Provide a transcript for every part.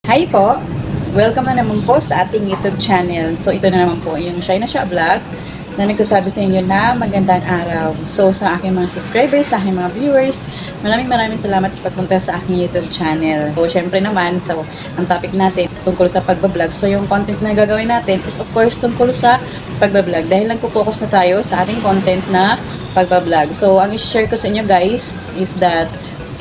Hi po! Welcome na naman po sa ating YouTube channel. So ito na naman po yung Shy na Siya Vlog na nagsasabi sa inyo na magandang araw. So sa aking mga subscribers, sa aking mga viewers, maraming salamat sa pagpunta sa aking YouTube channel. So syempre naman, ang topic natin tungkol sa pagbablog. So yung content na gagawin natin is of course tungkol sa pagbablog. Dahil nagpo-focus na tayo sa ating content na pagbablog. So ang i-share ko sa inyo guys is that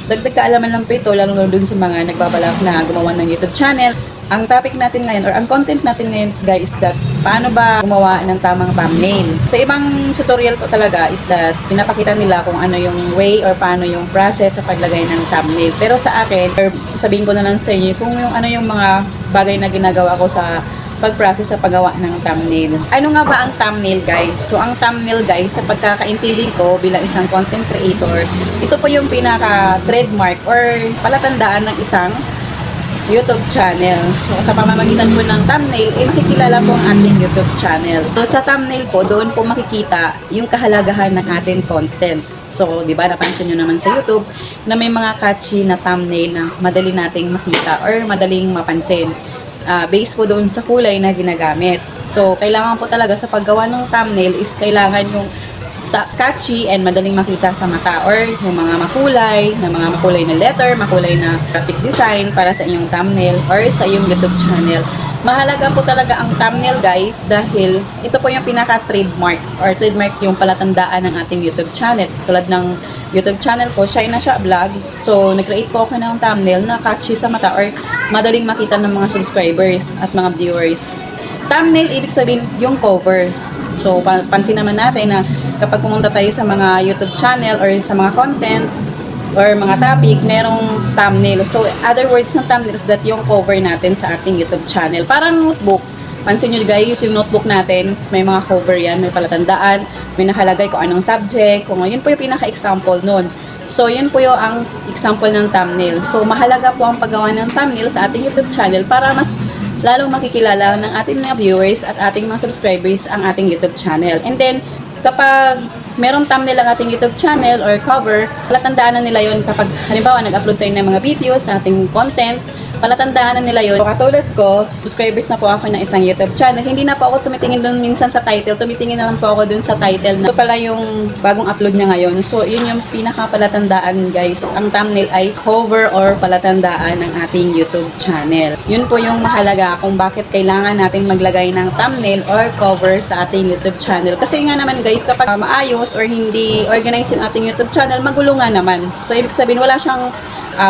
dagdag kaalaman lang po ito, lalo na dun sa mga nagbabalak na gumawa ng YouTube channel. Ang topic natin ngayon, or ang content natin ngayon guys, is that paano ba gumawa ng tamang thumbnail. Sa ibang tutorial po talaga is that pinapakita nila kung ano yung way or paano yung process sa paglagay ng thumbnail. Pero sa akin, or sabihin ko na lang sa inyo kung yung ano yung mga bagay na ginagawa ko sa pag-process sa paggawa ng thumbnail. Ano nga ba ang thumbnail guys? So ang thumbnail guys, sa pagkakaintindi ko bilang isang content creator, ito po yung pinaka-trademark or palatandaan ng isang YouTube channel. So sa pamamagitan po ng thumbnail, makikilala po ang ating YouTube channel. So sa thumbnail po, doon po makikita yung kahalagahan ng ating content. So, di ba, napansin nyo naman sa YouTube na may mga catchy na thumbnail na madali nating makita or madaling mapansin. Based po doon sa kulay na ginagamit. So, kailangan po talaga sa paggawa ng thumbnail is kailangan yung catchy and madaling makita sa mata or yung mga makulay na letter, makulay na graphic design para sa inyong thumbnail or sa iyong YouTube channel. Mahalaga po talaga ang thumbnail guys dahil ito po yung pinaka-trademark or trademark yung palatandaan ng ating YouTube channel. Tulad ng YouTube channel ko, Shy na Siya Vlog. So, nag-create po ako ng thumbnail na catchy sa mata or madaling makita ng mga subscribers at mga viewers. Thumbnail, ibig sabihin yung cover. So, pansin naman natin na kapag pumunta tayo sa mga YouTube channel or sa mga content or mga topic, merong thumbnail. So, other words ng thumbnail is that yung cover natin sa ating YouTube channel. Parang notebook. Pansin nyo guys, yung notebook natin, may mga cover yan, may palatandaan, may nakalagay kung anong subject, kung yun po yung pinaka-example nun. So, yun po yung ang example ng thumbnail. So, mahalaga po ang paggawa ng thumbnail sa ating YouTube channel para mas lalong makikilala ng ating mga viewers at ating mga subscribers ang ating YouTube channel. And then, kapag merong thumbnail ang ating YouTube channel or cover, palatandaan na nila yun kapag halimbawa nag-upload tayo ng mga videos sa ating content, palatandaan na nila yun. So, katulad ko, subscribers na po ako ng isang YouTube channel, hindi na po ako tumitingin doon minsan sa title, tumitingin na lang po ako doon sa title na ito pala yung bagong upload niya ngayon. So, yun yung pinaka-palatandaan guys. Ang thumbnail ay cover or palatandaan ng ating YouTube channel. Yun po yung mahalaga kung bakit kailangan natin maglagay ng thumbnail or cover sa ating YouTube channel. Kasi nga naman guys, kapag maayos or hindi organized yung ating YouTube channel, magulo nga naman. So, ibig sabihin, wala siyang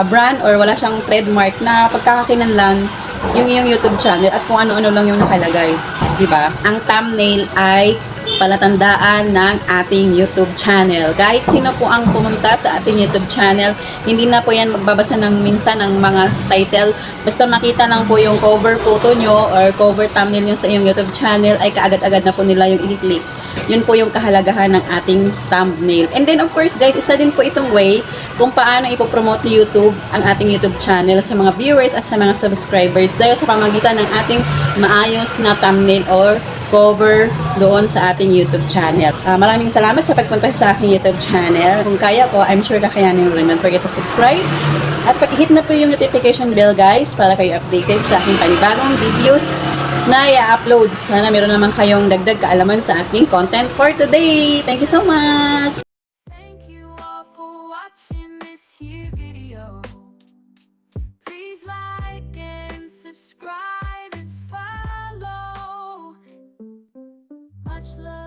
brand or wala siyang trademark na pagkakakinanlan yung iyong YouTube channel at kung ano-ano lang yung nakalagay. Diba? Ang thumbnail ay palatandaan ng ating YouTube channel. Kahit sino po ang pumunta sa ating YouTube channel, hindi na po yan magbabasa ng minsan ng mga title. Basta makita lang po yung cover photo nyo or cover thumbnail nyo sa iyong YouTube channel, ay kaagad-agad na po nila yung i-click. Yun po yung kahalagahan ng ating thumbnail. And then of course guys, isa din po itong way kung paano ipopromote ni YouTube ang ating YouTube channel sa mga viewers at sa mga subscribers dahil sa pamagitan ng ating maayos na thumbnail or cover doon sa ating YouTube channel. Maraming salamat sa pagpunta sa aking YouTube channel. Kung kaya po, I'm sure kakayanin mo rin. Don't forget to subscribe at pag-hit na po yung notification bell guys para kayo updated sa aking panibagong videos na i-upload. Sana meron naman kayong dagdag kaalaman sa aking content for today. Thank you so much! Thank you all for watching this here video. Please like and subscribe and follow. Much love.